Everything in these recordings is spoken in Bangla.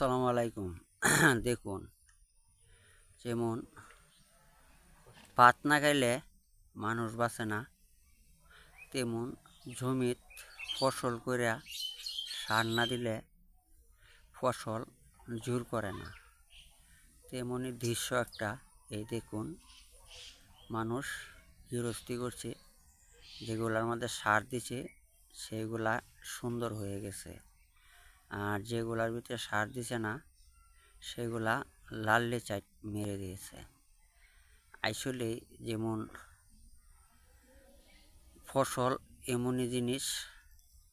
আসসালামু আলাইকুম। দেখুন, যেমন ভাত না খাইলে মানুষ বাঁচে না, তেমন জমিত ফসল কইরা সার না দিলে ফসল জোর করে না। তেমনই দৃশ্য একটা, এই দেখুন, মানুষ গৃহস্থী করছে, যেগুলার মধ্যে সার দিছে সেগুলা সুন্দর হয়ে গেছে, আর যেগুলার ভিতরে সার দিছে না সেগুলা লাল্লে চাট মেরে দিয়েছে। আসলে যেমন ফসল এমনই জিনিস,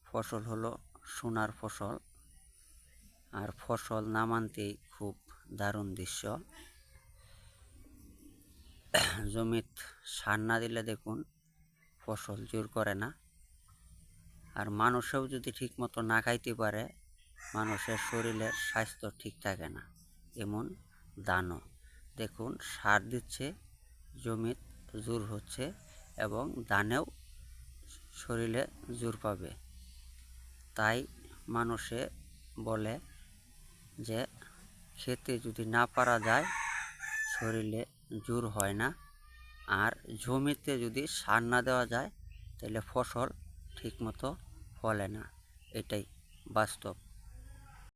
ফসল হলো সোনার ফসল, আর ফসল না মানতেই খুব দারুণ দৃশ্য। জমিত সার না দিলে দেখুন ফসল জোর করে না, আর মানুষেও যদি ঠিক মতো না খাইতে পারে মানুষের শরীরের স্বাস্থ্য ঠিক থাকে না। এমন ধানও দেখুন সার দিচ্ছে, জমিত জোর হচ্ছে এবং ধানেও শরীরে জোর পাবে। তাই মানুষে বলে যে খেতে যদি না পারা যায় শরীরে জোর হয় না, আর জমিতে যদি সার না দেওয়া যায় তাহলে ফসল ঠিকমতো ফলে না। এটাই বাস্তব।